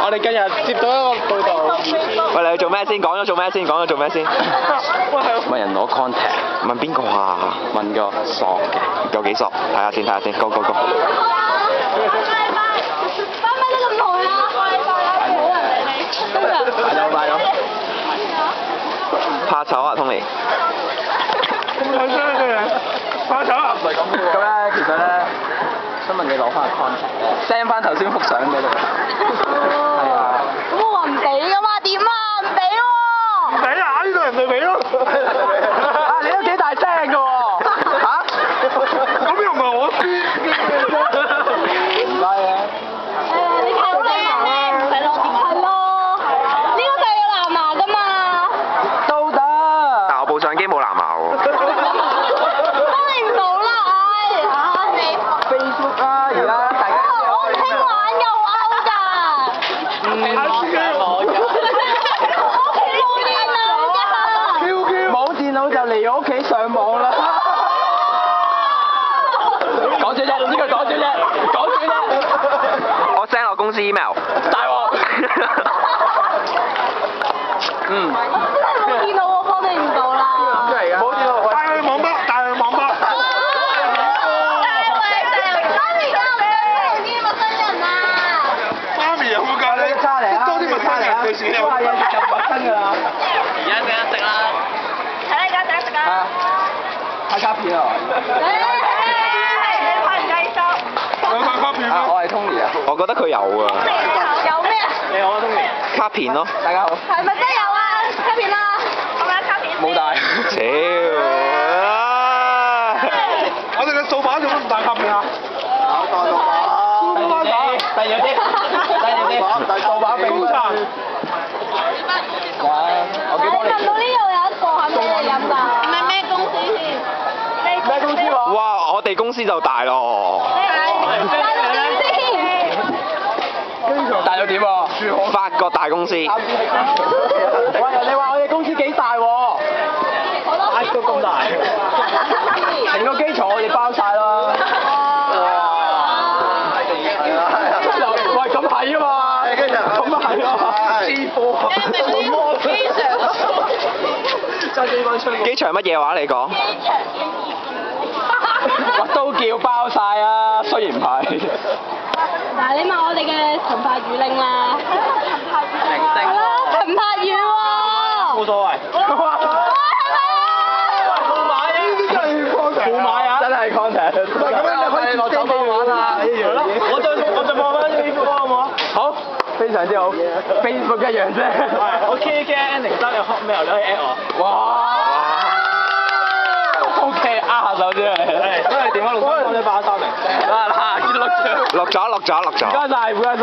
我哋近日接到一個報道。喂，你去做咩先？講咗做咩先？講咗做咩先？問人攞 contact，問邊個啊？問個索嘅，有幾索？睇下先，睇下先。Go go go！怕醜啊，Tony！咁樣嘅怕醜啊！唔係咁嘅喎。咁咧，其實咧，想問你攞翻個 contact，send 翻頭先幅相俾你。係啊。咁我話唔俾㗎嘛，點啊？唔俾喎！唔俾啊！呢度人哋俾咯。啊！你都幾大聲㗎喎。嚇？咁又唔係我先。唔該嘅。你睇我哋唔使攞電話。係咯。呢個就係有藍牙㗎嘛。都得。但我部相機冇藍牙喎。幫你唔到啦，唉你。Facebook 啊，而家大家。我唔興玩㗎，好 out 㗎。冇電腦就嚟我屋企上網啦。講笑啫，呢個講笑啫，講笑啫。我 send 我公司 email。大鑊。嗯。冇電腦我幫你唔到啦。冇電腦，帶去網吧，帶去網吧。媽咪有冇教你？差嚟啊！多啲陌生人對住你。話嘢就陌生㗎啦。而家俾人食啦。睇你而家食唔食啊？拍卡片啊！有拍卡片咩？我係 Tony 啊。我覺得佢有啊。有咩啊？你好啊，Tony。卡片咯。大家好。係咪真有啊？卡片啦，係咪卡片？冇帶。屌啊！我哋嘅掃把做乜唔帶卡片啊？低咗啲，掃把並唔差。我幾幫你。撳到呢度有一個係咪你飲㗎？咩公司先？咩公司喎？哇！我哋公司就大咯。大到點喎？法國大公司。喂，你話我哋公司幾大喎？大到咁大。成個機場我哋包晒啦。喂，咁係啊嘛。咁啊係啊。支貨。機場乜嘢話你講？我都叫包晒啊，雖然唔係。嗱，你問我哋嘅陳柏宇令啦。陳柏宇喎。冇所謂。冇買啊！真係 contact。咁樣你可以落酒吧玩啊！我再望翻啲 Facebook 好唔好？好，非常之好。Facebook 一樣啫。我 KK ending 得有 Hotmail 你可以 at 我。哇！OK， 握下手先。係。都係電話錄音，幫你爆3名。嗱，見錄咗。錄咗。唔該晒，唔該晒。